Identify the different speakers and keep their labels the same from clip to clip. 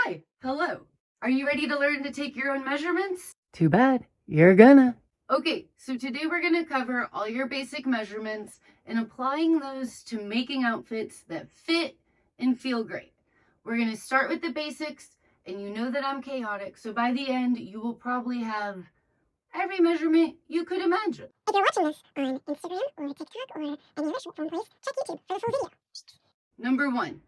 Speaker 1: Hi, hello. Are you ready to learn to take your own measurements?
Speaker 2: Too bad, you're gonna.
Speaker 1: Okay, so today we're gonna cover all your basic measurements and applying those to making outfits that fit and feel great. We're gonna start with the basics, and you know that I'm chaotic, so by the end, you will probably have every measurement you could imagine.
Speaker 3: If you're watching this on Instagram or TikTok or any other short form place, check YouTube for the full video.
Speaker 1: Number 1,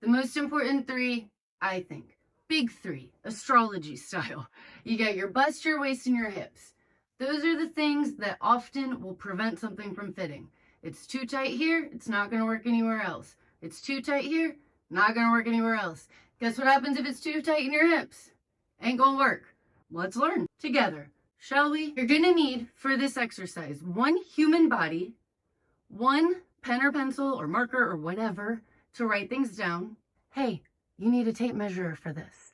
Speaker 1: the most important 3, I think. Big 3, astrology style. You got your bust, your waist, and your hips. Those are the things that often will prevent something from fitting. It's too tight here, it's not going to work anywhere else. It's too tight here, not going to work anywhere else. Guess what happens if it's too tight in your hips? Ain't going to work. Let's learn together, shall we? You're going to need, for this exercise, 1 human body, 1 pen or pencil or marker or whatever to write things down. Hey, you need a tape measure for this.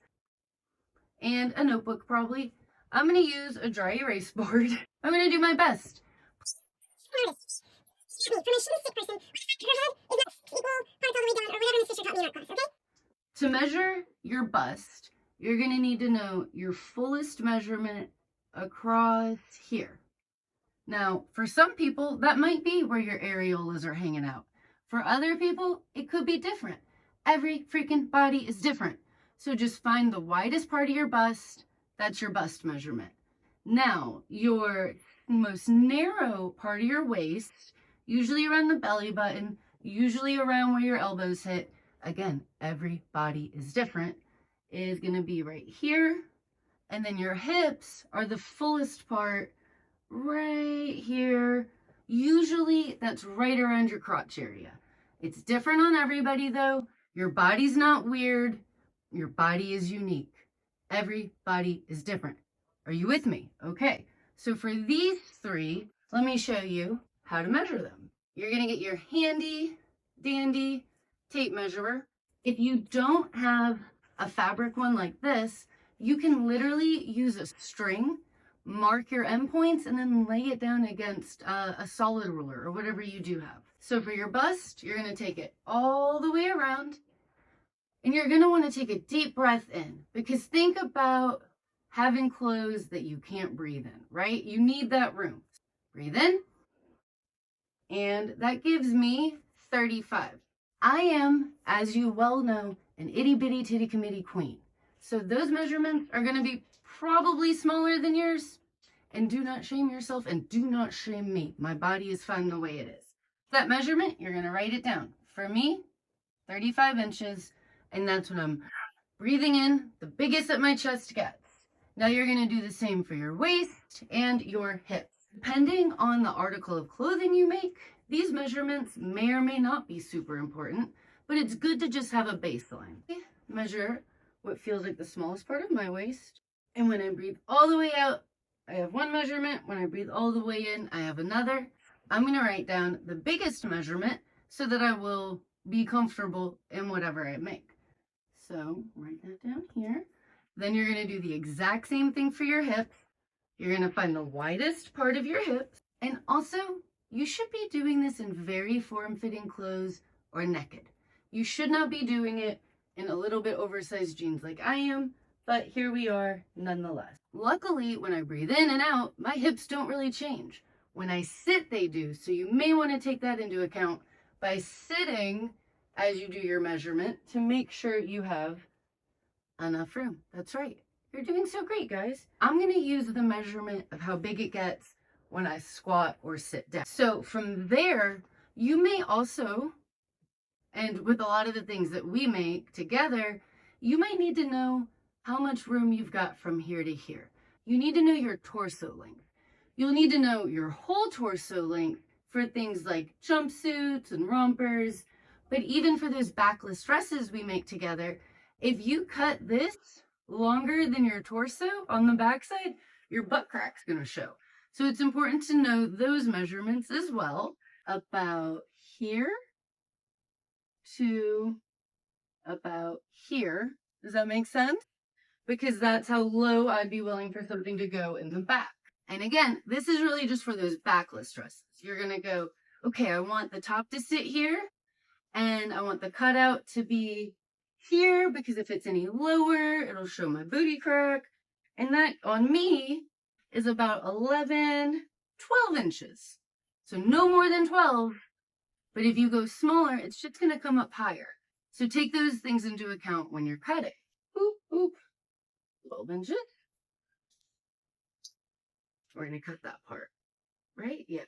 Speaker 1: And a notebook probably. I'm going to use a dry erase board. I'm going to do my best. To measure your bust, you're going to need to know your fullest measurement across here. Now, for some people, that might be where your areolas are hanging out. For other people, it could be different. Every freaking body is different. So just find the widest part of your bust. That's your bust measurement. Now, your most narrow part of your waist, usually around the belly button, usually around where your elbows hit. Again, every body is different. Is going to be right here. And then your hips are the fullest part right here. Usually that's right around your crotch area. It's different on everybody though. Your body's not weird. Your body is unique. Every body is different. Are you with me? Okay. So for these 3, let me show you how to measure them. You're going to get your handy dandy tape measurer. If you don't have a fabric one like this, you can literally use a string, mark your endpoints, and then lay it down against a solid ruler or whatever you do have. So for your bust, you're going to take it all the way around, and you're going to want to take a deep breath in, because think about having clothes that you can't breathe in, right? You need that room. Breathe in, and that gives me 35. I am, as you well know, an itty bitty titty committee queen. So those measurements are going to be probably smaller than yours. And do not shame yourself and do not shame me. My body is fine the way it is. That measurement, you're going to write it down. For me, 35 inches. And that's when I'm breathing in, the biggest that my chest gets. Now you're going to do the same for your waist and your hips. Depending on the article of clothing you make, these measurements may or may not be super important, but it's good to just have a baseline. Measure what feels like the smallest part of my waist. And when I breathe all the way out, I have 1 measurement. When I breathe all the way in, I have another. I'm going to write down the biggest measurement so that I will be comfortable in whatever I make. So write that down here. Then you're going to do the exact same thing for your hips. You're going to find the widest part of your hips. And also, you should be doing this in very form-fitting clothes or naked. You should not be doing it in a little bit oversized jeans like I am, but here we are nonetheless. Luckily, when I breathe in and out, my hips don't really change. When I sit, they do, so you may want to take that into account by sitting as you do your measurement to make sure you have enough room. That's right. You're doing so great, guys. I'm going to use the measurement of how big it gets when I squat or sit down. So from there, you may also, and with a lot of the things that we make together, you might need to know how much room you've got from here to here. You need to know your torso length. You'll need to know your whole torso length for things like jumpsuits and rompers, but even for those backless dresses we make together, if you cut this longer than your torso on the backside, your butt crack's gonna show. So it's important to know those measurements as well, about here to about here. Does that make sense? Because that's how low I'd be willing for something to go in the back. And again, this is really just for those backless dresses. You're gonna go, okay, I want the top to sit here, and I want the cutout to be here, because if it's any lower, it'll show my booty crack. And that on me is about 11, 12 inches. So no more than 12. But if you go smaller, it's just going to come up higher. So take those things into account when you're cutting. Oop, oop. 12 inches. We're going to cut that part, right? Yeah.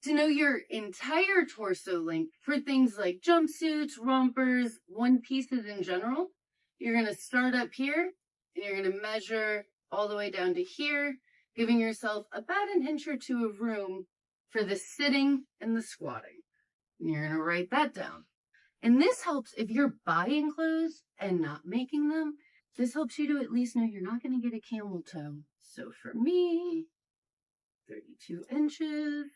Speaker 1: To know your entire torso length for things like jumpsuits, rompers, one pieces in general, you're going to start up here and you're going to measure all the way down to here, giving yourself about an inch or two of room for the sitting and the squatting. And you're going to write that down. And this helps if you're buying clothes and not making them. This helps you to at least know you're not going to get a camel toe. So for me, 32 inches.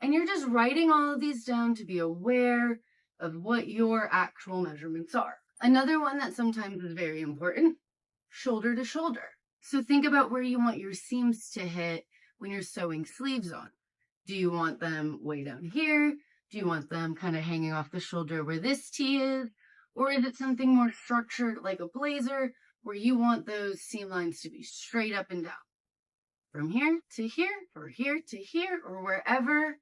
Speaker 1: And you're just writing all of these down to be aware of what your actual measurements are. Another one that sometimes is very important, shoulder to shoulder. So think about where you want your seams to hit when you're sewing sleeves on. Do you want them way down here? Do you want them kind of hanging off the shoulder where this T is? Or is it something more structured like a blazer where you want those seam lines to be straight up and down? From here to here, or here to here, or wherever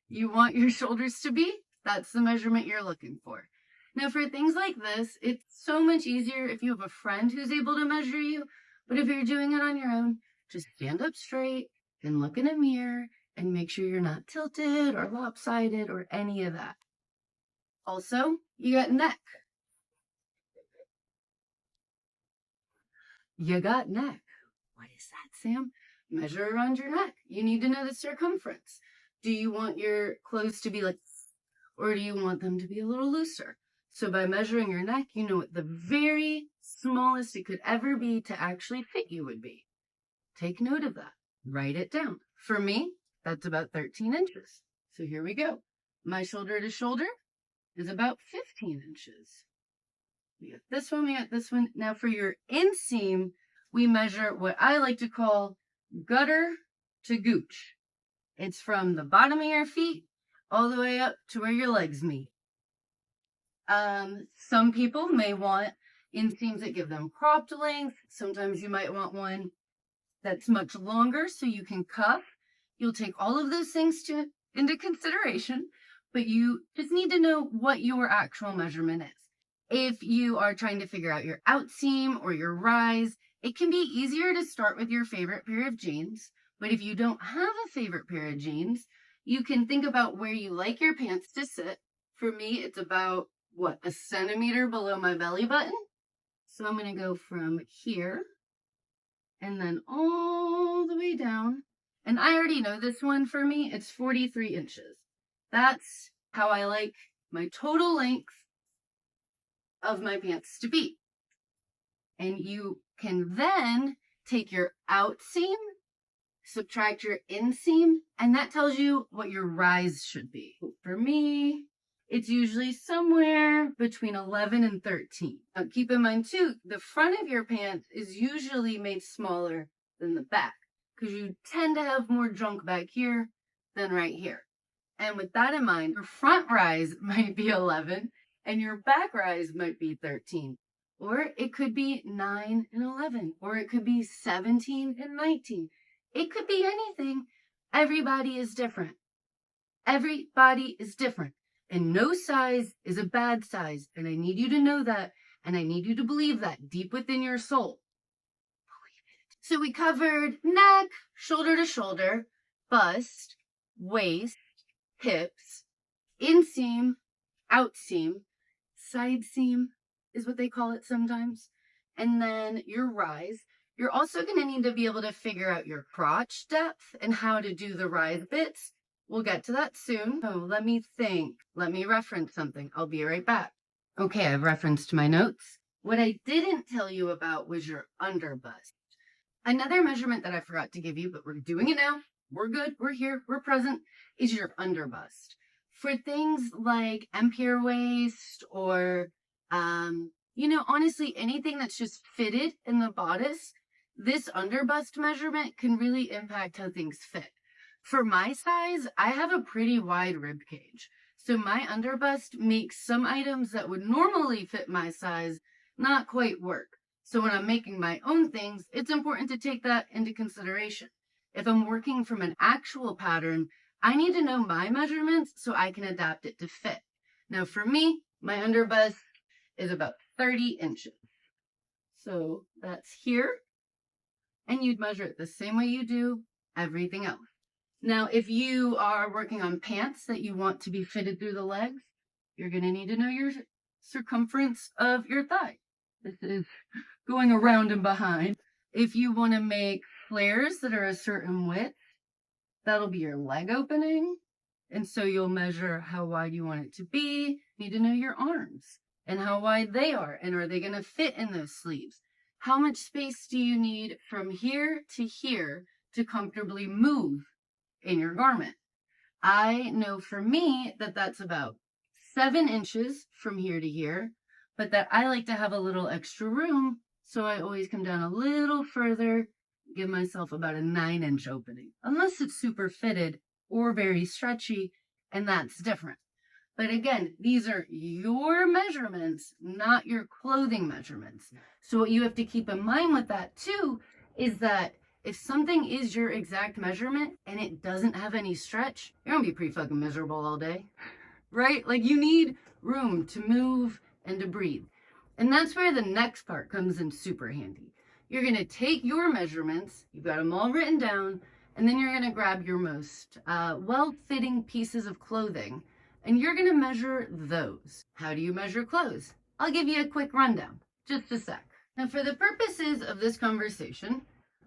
Speaker 1: you want your shoulders to be, that's the measurement you're looking for. Now for things like this, it's so much easier if you have a friend who's able to measure you, but if you're doing it on your own, just stand up straight and look in a mirror and make sure you're not tilted or lopsided or any of that. Also, you got neck. You got neck. What is that, Sam? Measure around your neck. You need to know the circumference. Do you want your clothes to be like this, or do you want them to be a little looser? So by measuring your neck, you know what the very smallest it could ever be to actually fit you would be. Take note of that. Write it down. For me, that's about 13 inches. So here we go. My shoulder to shoulder is about 15 inches. We got this one, we got this one. Now for your inseam, we measure what I like to call gutter to gooch. It's from the bottom of your feet all the way up to where your legs meet. Some people may want inseams that give them cropped length. Sometimes you might want one that's much longer so you can cuff. You'll take all of those things into consideration, but you just need to know what your actual measurement is. If you are trying to figure out your outseam or your rise, it can be easier to start with your favorite pair of jeans. But if you don't have a favorite pair of jeans, you can think about where you like your pants to sit. For me, it's about, a centimeter below my belly button. So I'm going to go from here and then all the way down. And I already know this one for me. It's 43 inches. That's how I like my total length of my pants to be. And you can then take your outseam, subtract your inseam, and that tells you what your rise should be. For me, it's usually somewhere between 11 and 13. Now keep in mind too, the front of your pants is usually made smaller than the back because you tend to have more junk back here than right here. And with that in mind, your front rise might be 11 and your back rise might be 13. Or it could be 9 and 11, or it could be 17 and 19. It could be anything. Everybody is different. Everybody is different. And no size is a bad size. And I need you to know that. And I need you to believe that deep within your soul. Believe it. So we covered neck, shoulder to shoulder, bust, waist, hips, inseam, outseam, side seam is what they call it sometimes. And then your rise. You're also going to need to be able to figure out your crotch depth and how to do the rise bits. We'll get to that soon. Oh, let me think. Let me reference something. I'll be right back. Okay, I've referenced my notes. What I didn't tell you about was your underbust. Another measurement that I forgot to give you, but we're doing it now. We're good. We're here. We're present. Is your underbust. For things like empire waist or, honestly, anything that's just fitted in the bodice, this underbust measurement can really impact how things fit. For my size, I have a pretty wide rib cage. So my underbust makes some items that would normally fit my size not quite work. So when I'm making my own things, it's important to take that into consideration. If I'm working from an actual pattern, I need to know my measurements so I can adapt it to fit. Now for me, my underbust is about 30 inches. So that's here. And you'd measure it the same way you do everything else. Now, if you are working on pants that you want to be fitted through the legs, you're going to need to know your circumference of your thigh. This is going around and behind. If you want to make flares that are a certain width, that'll be your leg opening. And so you'll measure how wide you want it to be. You need to know your arms and how wide they are. And are they going to fit in those sleeves? How much space do you need from here to comfortably move in your garment? I know for me that that's about 7 inches from here to here, but that I like to have a little extra room. So I always come down a little further, give myself about a 9-inch opening, unless it's super fitted or very stretchy, and that's different. But again, these are your measurements, not your clothing measurements. So what you have to keep in mind with that too is that if something is your exact measurement and it doesn't have any stretch, you're gonna be pretty fucking miserable all day, right? Like you need room to move and to breathe. And that's where the next part comes in super handy. You're gonna take your measurements, you've got them all written down, and then you're gonna grab your most well-fitting pieces of clothing and you're gonna measure those. How do you measure clothes? I'll give you a quick rundown, just a sec. Now for the purposes of this conversation,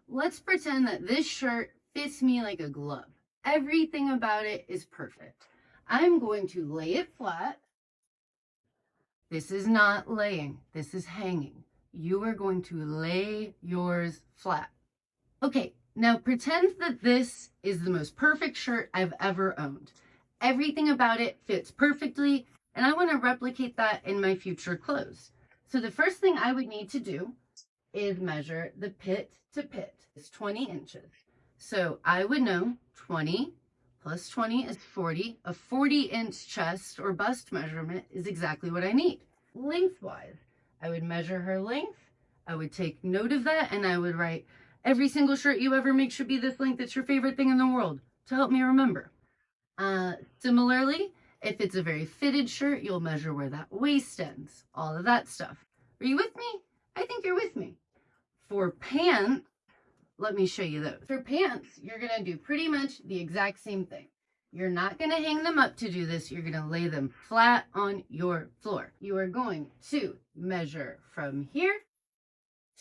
Speaker 1: let's pretend that this shirt fits me like a glove. Everything about it is perfect. I'm going to lay it flat. This is not laying, this is hanging. You are going to lay yours flat. Okay, now pretend that this is the most perfect shirt I've ever owned. Everything about it fits perfectly, and I want to replicate that in my future clothes. So the first thing I would need to do is measure the pit to pit. It's 20 inches. So I would know 20 plus 20 is 40. A 40-inch chest or bust measurement is exactly what I need. Lengthwise, I would measure her length. I would take note of that, and I would write, every single shirt you ever make should be this length. It's your favorite thing in the world, to help me remember. Similarly, if it's a very fitted shirt, you'll measure where that waist ends, all of that stuff. Are you with me? I think you're with me. For pants, let me show you those. For pants, you're going to do pretty much the exact same thing. You're not going to hang them up to do this. You're going to lay them flat on your floor. You are going to measure from here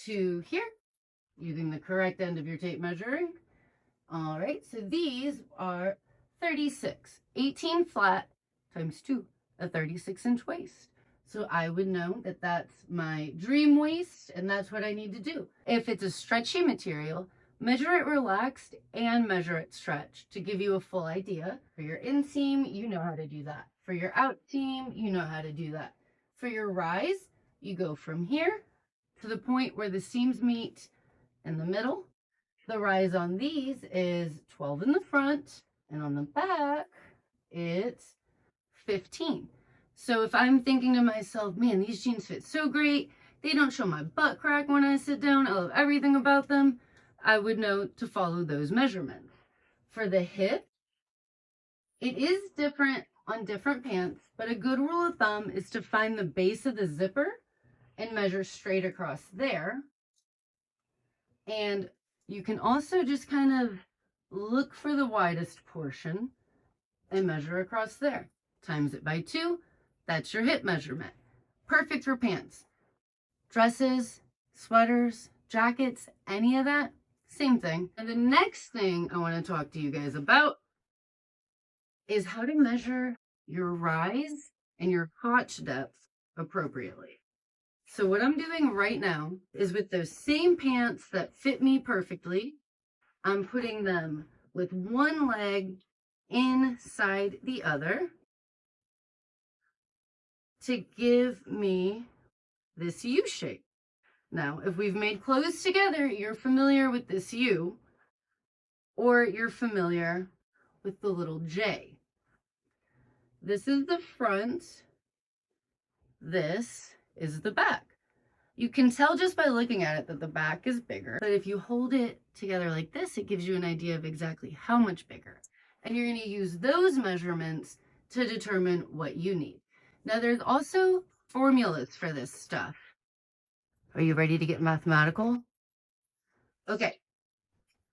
Speaker 1: to here using the correct end of your tape measuring. All right, so these are 36, 18 flat times 2, a 36-inch waist. So I would know that that's my dream waist, and that's what I need to do. If it's a stretchy material, measure it relaxed and measure it stretched to give you a full idea. For your inseam, you know how to do that. For your outseam, you know how to do that. For your rise, you go from here to the point where the seams meet in the middle. The rise on these is 12 in the front, and on the back, it's 15. So if I'm thinking to myself, man, these jeans fit so great, they don't show my butt crack when I sit down, I love everything about them, I would know to follow those measurements. For the hip, it is different on different pants, but a good rule of thumb is to find the base of the zipper and measure straight across there. And you can also just kind of look for the widest portion and measure across there. Times it by 2, that's your hip measurement. Perfect for pants. Dresses, sweaters, jackets, any of that, same thing. And the next thing I want to talk to you guys about is how to measure your rise and your crotch depth appropriately. So what I'm doing right now is with those same pants that fit me perfectly, I'm putting them with one leg inside the other to give me this U shape. Now, if we've made clothes together, you're familiar with this U, or you're familiar with the little J. This is the front. This is the back. You can tell just by looking at it that the back is bigger, but if you hold it together like this, it gives you an idea of exactly how much bigger. And you're going to use those measurements to determine what you need. Now, there's also formulas for this stuff. Are you ready to get mathematical? Okay.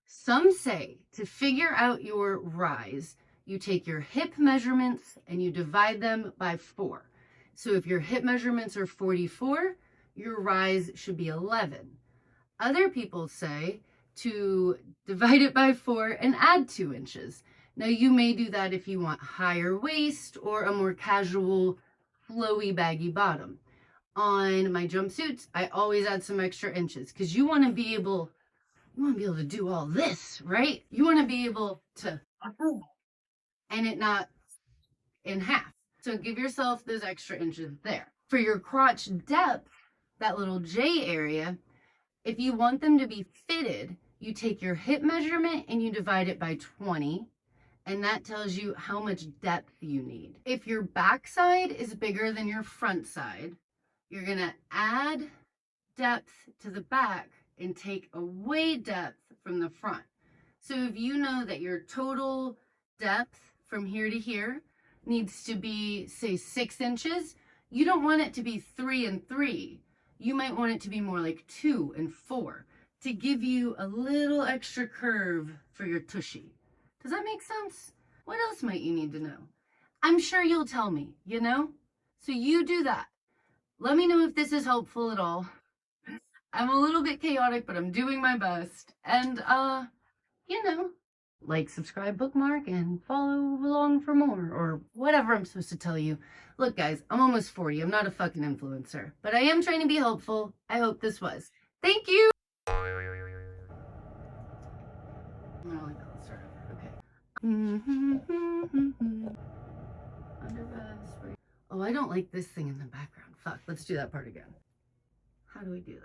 Speaker 1: Some say to figure out your rise, you take your hip measurements and you divide them by 4. So if your hip measurements are 44, your rise should be 11. Other people say to divide it by 4 and add 2 inches. Now you may do that if you want higher waist or a more casual, flowy, baggy bottom. On my jumpsuits, I always add some extra inches because you want to be able to do all this, right? You want to be able to, and it not in half. So give yourself those extra inches there. For your crotch depth, that little J area, if you want them to be fitted, you take your hip measurement and you divide it by 20, and that tells you how much depth you need. If your back side is bigger than your front side, you're gonna add depth to the back and take away depth from the front. So if you know that your total depth from here to here needs to be, say, 6 inches, you don't want it to be 3 and 3. You might want it to be more like 2 and 4 to give you a little extra curve for your tushy. Does that make sense? What else might you need to know? I'm sure you'll tell me, you know? So you do that. Let me know if this is helpful at all. I'm a little bit chaotic, but I'm doing my best. And, you know, like, subscribe, bookmark, and follow along for more, or whatever I'm supposed to tell you. Look, guys, I'm almost 40. I'm not a fucking influencer, but I am trying to be helpful. I hope this was. Thank you. Oh, I don't like this thing in the background. Fuck, let's do that part again. How do we do this?